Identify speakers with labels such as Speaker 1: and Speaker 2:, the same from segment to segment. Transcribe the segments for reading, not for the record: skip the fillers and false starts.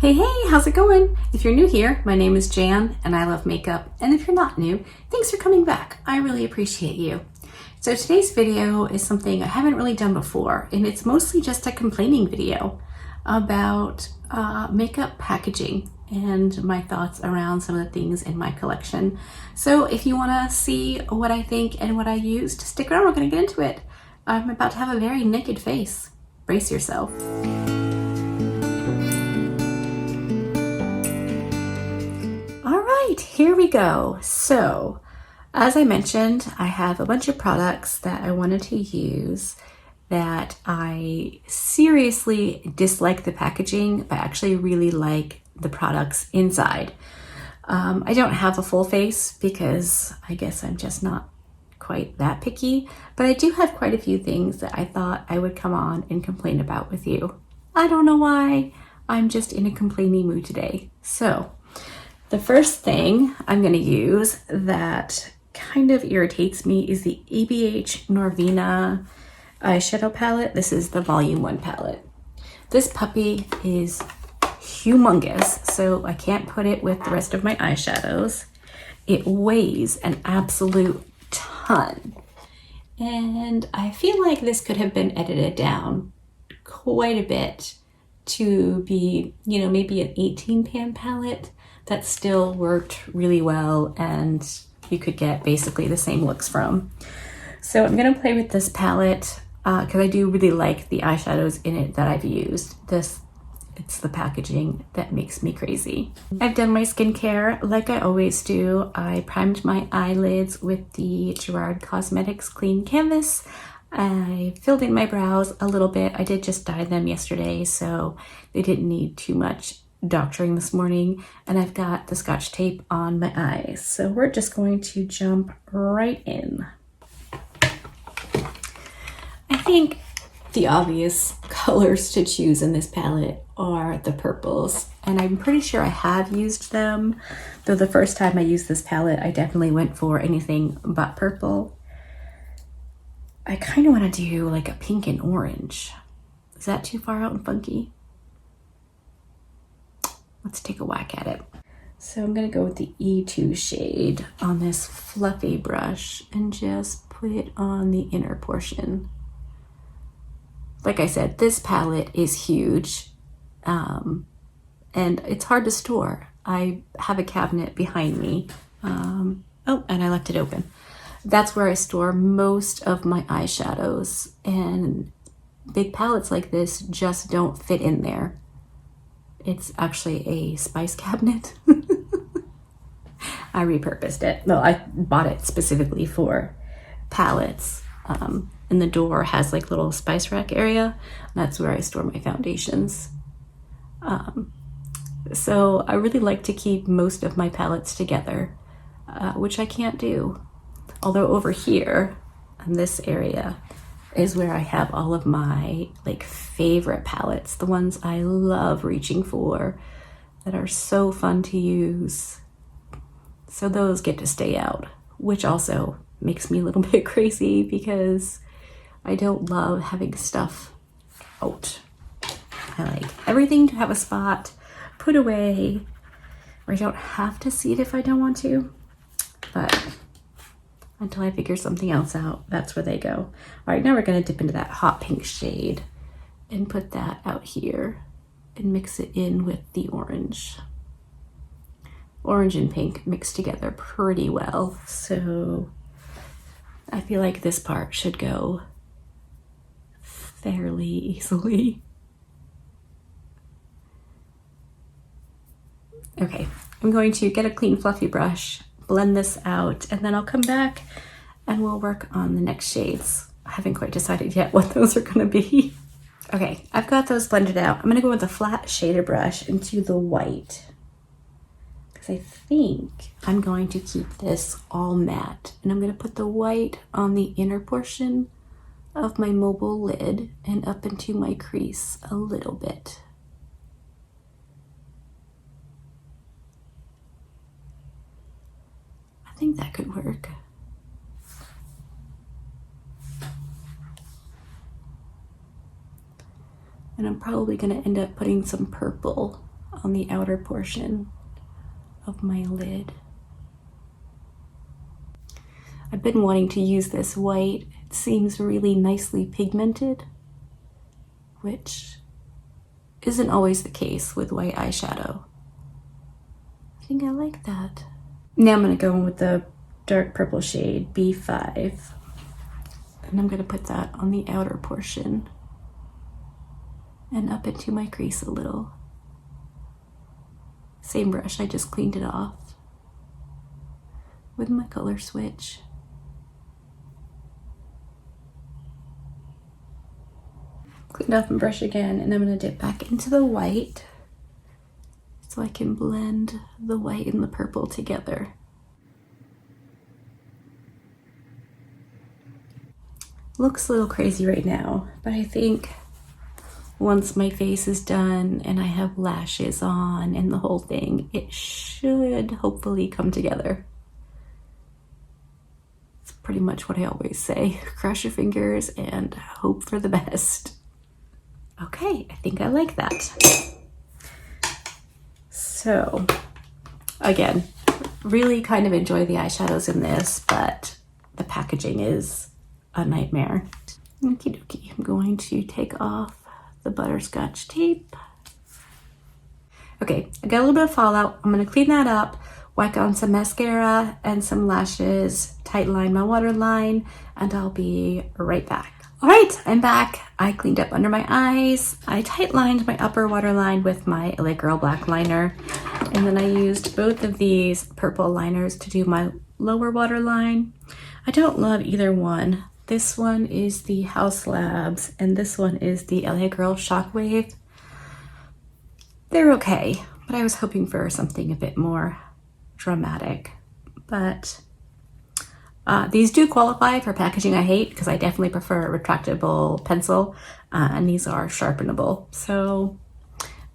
Speaker 1: Hey, how's it going? If you're new here, my name is Jan and I love makeup. And if you're not new, thanks for coming back. I really appreciate you. So today's video is something I haven't really done before, and it's mostly just a complaining video about makeup packaging and my thoughts around some of the things in my collection. So if you want to see what I think and what I used, stick around, we're going to get into it. I'm about to have a very naked face. Brace yourself. All right, here we go. So, as I mentioned, I have a bunch of products that I wanted to use that I seriously dislike the packaging, but actually really like the products inside. I don't have a full face because I guess I'm just not quite that picky, but I do have quite a few things that I thought I would come on and complain about with you. I don't know why, I'm just in a complaining mood today. So, the first thing I'm going to use that kind of irritates me is the ABH Norvina eyeshadow palette. This is the Volume 1 palette. This puppy is humongous, so I can't put it with the rest of my eyeshadows. It weighs an absolute ton. And I feel like this could have been edited down quite a bit to be, maybe an 18 pan palette that still worked really well and you could get basically the same looks from. So I'm gonna play with this palette because I do really like the eyeshadows in it that I've used. It's the packaging that makes me crazy. I've done my skincare like I always do. I primed my eyelids with the Gerard Cosmetics Clean Canvas. I filled in my brows a little bit. I did just dye them yesterday, so they didn't need too much doctoring this morning. And I've got the Scotch tape on my eyes. So we're just going to jump right in. I think the obvious colors to choose in this palette are the purples. And I'm pretty sure I have used them, though the first time I used this palette, I definitely went for anything but purple. I kind of want to do like a pink and orange. Is that too far out and funky? Let's take a whack at it. So I'm gonna go with the E2 shade on this fluffy brush and just put it on the inner portion. Like I said, this palette is huge and it's hard to store. I have a cabinet behind me. And I left it open. That's where I store most of my eyeshadows, and big palettes like this just don't fit in there. It's actually a spice cabinet. I repurposed it. No, I bought it specifically for palettes. And the door has like little spice rack area. That's where I store my foundations. So I really like to keep most of my palettes together, which I can't do. Although over here in this area is where I have all of my favorite palettes, the ones I love reaching for, that are so fun to use. So those get to stay out, which also makes me a little bit crazy because I don't love having stuff out. I like everything to have a spot put away where I don't have to see it if I don't want to, but until I figure something else out, that's where they go. All right, now we're gonna dip into that hot pink shade and put that out here and mix it in with the orange. Orange and pink mix together pretty well, so I feel like this part should go fairly easily. Okay, I'm going to get a clean fluffy brush, blend this out, and then I'll come back and we'll work on the next shades. I haven't quite decided yet what those are gonna be. Okay, I've got those blended out. I'm gonna go with a flat shader brush into the white because I think I'm going to keep this all matte, and I'm gonna put the white on the inner portion of my mobile lid and up into my crease a little bit. I think that could work. And I'm probably gonna end up putting some purple on the outer portion of my lid. I've been wanting to use this white. It seems really nicely pigmented, which isn't always the case with white eyeshadow. I think I like that. Now I'm going to go in with the dark purple shade B5, and I'm going to put that on the outer portion and up into my crease a little. Same brush, I just cleaned it off with my color switch. Cleaned off my brush again, and I'm going to dip back into the white so I can blend the white and the purple together. Looks a little crazy right now, but I think once my face is done and I have lashes on and the whole thing, it should hopefully come together. It's pretty much what I always say. Cross your fingers and hope for the best. Okay, I think I like that. So, again, really kind of enjoy the eyeshadows in this, but the packaging is a nightmare. Okie dokie, I'm going to take off the butterscotch tape. Okay, I got a little bit of fallout. I'm gonna clean that up, whack on some mascara and some lashes, tight line my waterline, and I'll be right back. All right, I'm back. I cleaned up under my eyes. I tight lined my upper waterline with my LA Girl black liner. And then I used both of these purple liners to do my lower waterline. I don't love either one. This one is the Haus Labs and this one is the LA Girl Shockwave. They're okay, but I was hoping for something a bit more dramatic. But these do qualify for packaging I hate because I definitely prefer a retractable pencil, and these are sharpenable. So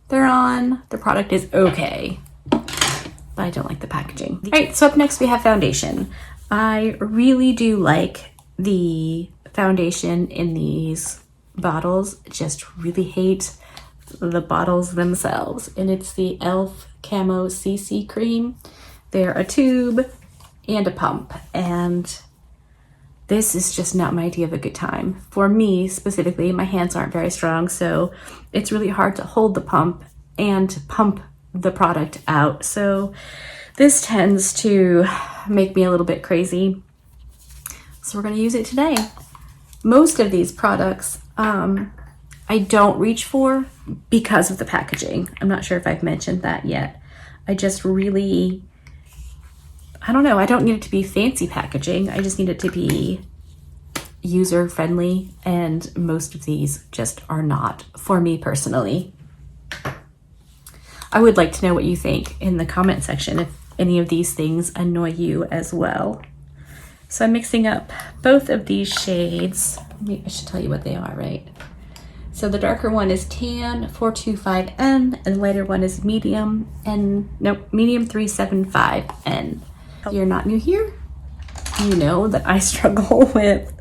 Speaker 1: they're on. The product is okay, but I don't like the packaging. All right, so up next we have foundation. I really do like the foundation in these bottles. Just really hate the bottles themselves. And it's the e.l.f. Camo CC Cream. They're a tube and a pump, and this is just not my idea of a good time. For me specifically, my hands aren't very strong, so it's really hard to hold the pump and pump the product out. So this tends to make me a little bit crazy. So we're going to use it today. Most of these products I don't reach for because of the packaging. I'm not sure if I've mentioned that yet. I just really, I don't know, I don't need it to be fancy packaging. I just need it to be user friendly, and most of these just are not for me personally. I would like to know what you think in the comment section if any of these things annoy you as well. So I'm mixing up both of these shades. I should tell you what they are, right? So the darker one is Tan 425N and the lighter one is Medium 375N. If you're not new here, you know that I struggle with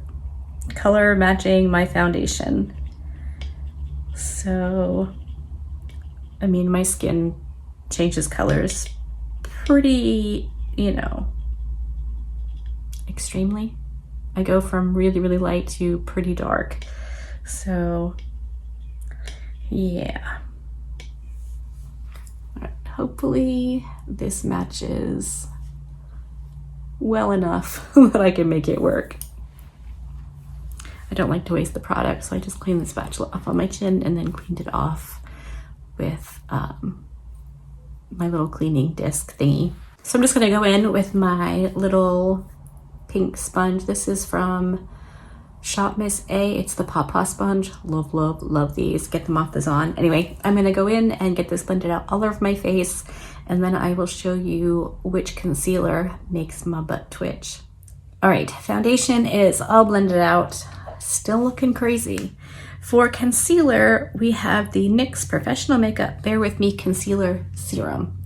Speaker 1: color matching my foundation. So, I mean, my skin changes colors pretty, extremely. I go from really, really light to pretty dark. So, yeah. All right, hopefully this matches well enough that I can make it work. I don't like to waste the product, so I just cleaned the spatula off on my chin and then cleaned it off with my little cleaning disc thingy. So I'm just gonna go in with my little pink sponge. This is from Shop Miss A. It's the Pawpaw sponge. Love, love, love these. Get them off the Zon. Anyway, I'm gonna go in and get this blended out all over my face, and then I will show you which concealer makes my butt twitch. All right, foundation is all blended out. Still looking crazy. For concealer, we have the NYX Professional Makeup Bear With Me Concealer Serum.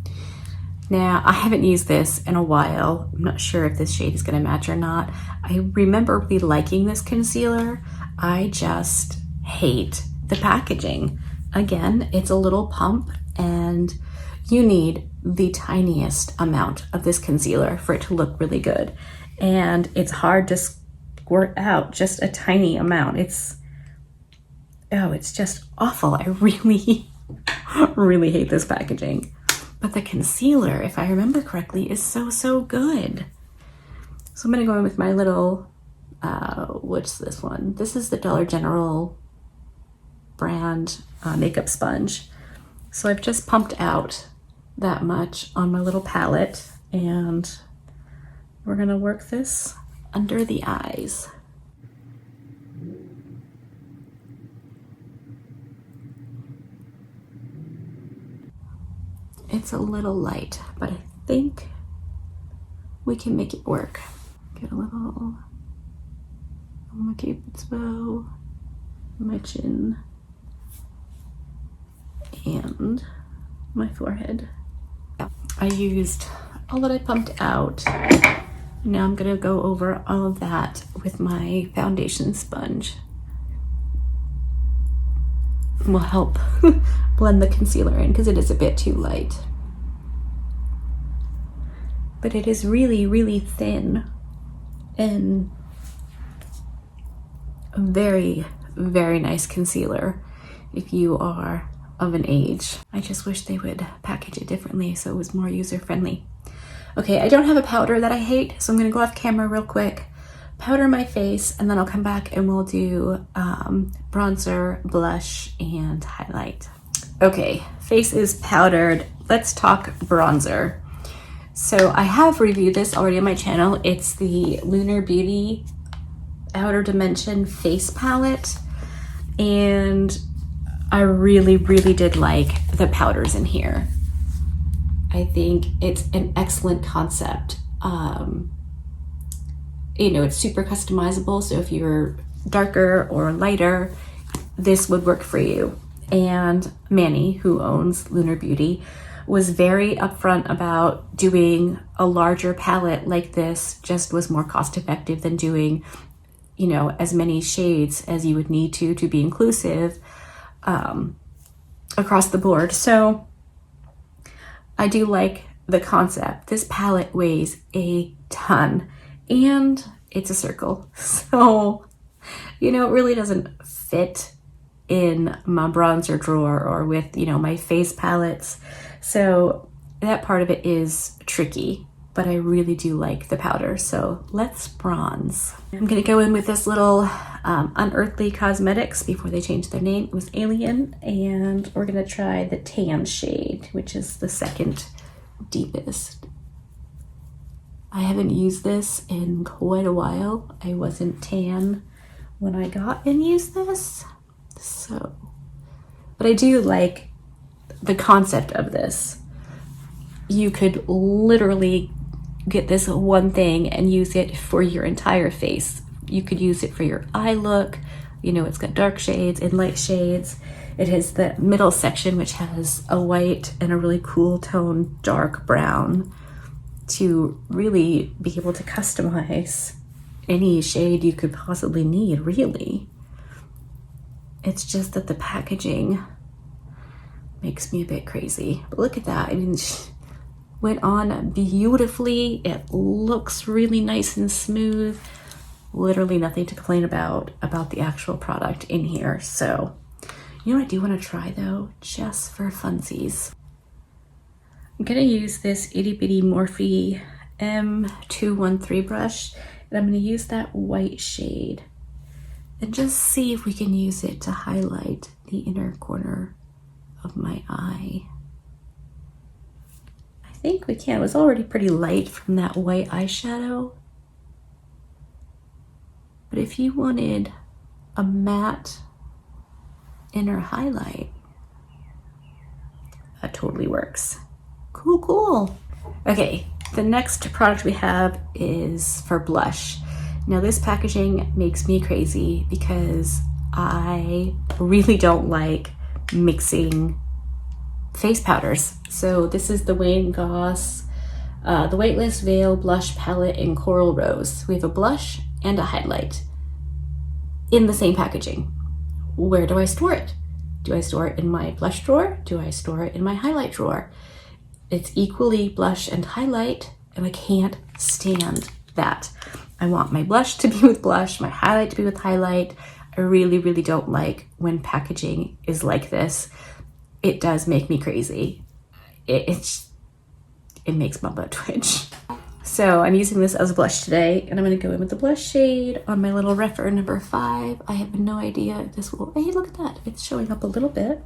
Speaker 1: Now, I haven't used this in a while. I'm not sure if this shade is gonna match or not. I remember really liking this concealer. I just hate the packaging. Again, it's a little pump, and you need the tiniest amount of this concealer for it to look really good. And it's hard to squirt out just a tiny amount. It's just awful. I really, really hate this packaging. But the concealer, if I remember correctly, is so good. So I'm gonna go in with my little, what's this one? This is the Dollar General brand makeup sponge. So I've just pumped out that much on my little palette, and we're gonna work this under the eyes. It's a little light, but I think we can make it work. Get a little on my cupid's bow, my chin, and my forehead. I used all that I pumped out. Now I'm gonna go over all of that with my foundation sponge. Will help blend the concealer in because it is a bit too light. But it is really, really thin and a very, very nice concealer if you are of an age. I just wish they would package it differently so it was more user-friendly. Okay, I don't have a powder that I hate, so I'm gonna go off camera real quick, powder my face, and then I'll come back and we'll do bronzer, blush, and highlight. Okay, face is powdered. Let's talk bronzer. So I have reviewed this already on my channel. It's the Lunar Beauty Outer Dimension Face Palette, and I really, really did like the powders in here. I think it's an excellent concept. You know, it's super customizable, so if you're darker or lighter, this would work for you. And Manny, who owns Lunar Beauty, was very upfront about doing a larger palette like this. Just was more cost effective than doing, you know, as many shades as you would need to be inclusive across the board. So I do like the concept. This palette weighs a ton and it's a circle. So, you know, it really doesn't fit in my bronzer drawer or with, you know, my face palettes. So that part of it is tricky, but I really do like the powder. So let's bronze. I'm gonna go in with this little Unearthly Cosmetics before they changed their name. It was Alien, and we're gonna try the tan shade, which is the second deepest. I haven't used this in quite a while. I wasn't tan when I got and used this, so, but I do like the concept of this. You could literally get this one thing and use it for your entire face. You could use it for your eye look. You know, it's got dark shades and light shades. It has the middle section, which has a white and a really cool tone dark brown to really be able to customize any shade you could possibly need, really. It's just that the packaging makes me a bit crazy. But look at that. I mean, went on beautifully. It looks really nice and smooth. Literally nothing to complain about the actual product in here. So, you know what I do want to try though, just for funsies? I'm gonna use this itty bitty Morphe M213 brush, and I'm gonna use that white shade and just see if we can use it to highlight the inner corner of my eye. I think we can. It was already pretty light from that white eyeshadow. But if you wanted a matte inner highlight, that totally works. Cool, cool. Okay, the next product we have is for blush. Now this packaging makes me crazy because I really don't like mixing face powders. So this is the Wayne Goss, the Weightless Veil Blush Palette in Coral Rose. We have a blush and a highlight in the same packaging. Where do I store it? Do I store it in my blush drawer? Do I store it in my highlight drawer? It's equally blush and highlight, and I can't stand that. I want my blush to be with blush, my highlight to be with highlight. I really, really don't like when packaging is like this. It does make me crazy. It makes my butt twitch. So I'm using this as a blush today, and I'm gonna go in with the blush shade on my little Rephr number 5. I have no idea if this will, hey, look at that. It's showing up a little bit.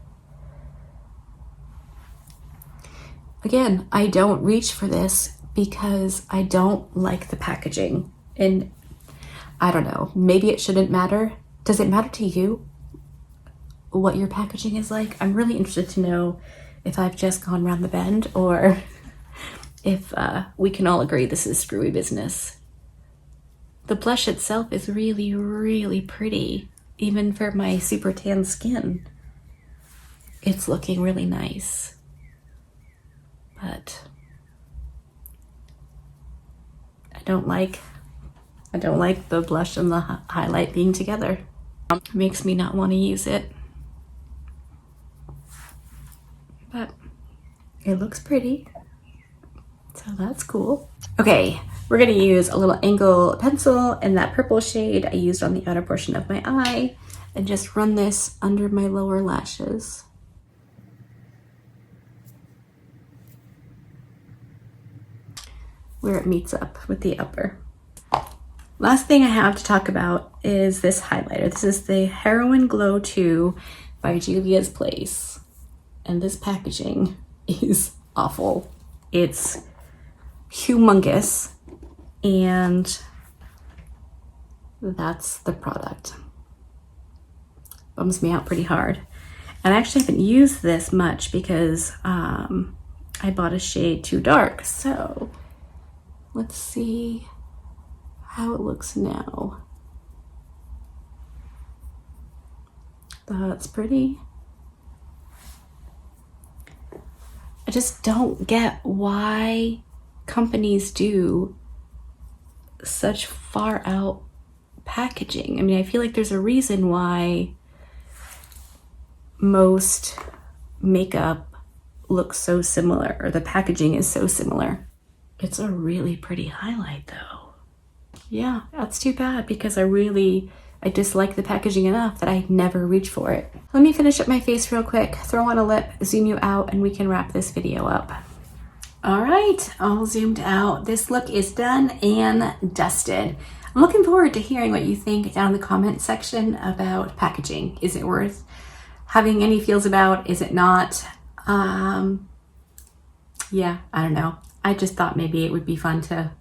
Speaker 1: Again, I don't reach for this because I don't like the packaging. And I don't know, maybe it shouldn't matter. Does it matter to you what your packaging is like? I'm really interested to know if I've just gone around the bend or if we can all agree this is screwy business. The blush itself is really, really pretty, even for my super tan skin. It's looking really nice. But I don't like the blush and the highlight being together. It makes me not want to use it. But it looks pretty, so that's cool. Okay, we're gonna use a little angle pencil in that purple shade I used on the outer portion of my eye and just run this under my lower lashes. Where it meets up with the upper. Last thing I have to talk about is this highlighter. This is the Heroin Glow 2 by Juvia's Place. And this packaging is awful. It's humongous, and that's the product. Bums me out pretty hard. And I actually haven't used this much because I bought a shade too dark. So let's see how it looks now. That's pretty. I just don't get why companies do such far out packaging. I mean, I feel like there's a reason why most makeup looks so similar, or the packaging is so similar. It's a really pretty highlight though. Yeah, that's too bad because I dislike the packaging enough that I never reach for it. Let me finish up my face real quick, throw on a lip, zoom you out, and we can wrap this video up. All right, all zoomed out. This look is done and dusted. I'm looking forward to hearing what you think down in the comment section about packaging. Is it worth having any feels about? Is it not? Yeah, I don't know. I just thought maybe it would be fun to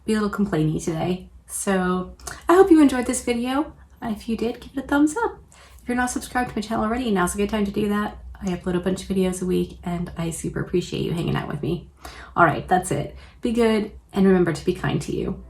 Speaker 1: be a little complainy today. So I hope you enjoyed this video. If you did, give it a thumbs up. If you're not subscribed to my channel already, now's a good time to do that. I upload a bunch of videos a week and I super appreciate you hanging out with me. All right, that's it. Be good and remember to be kind to you.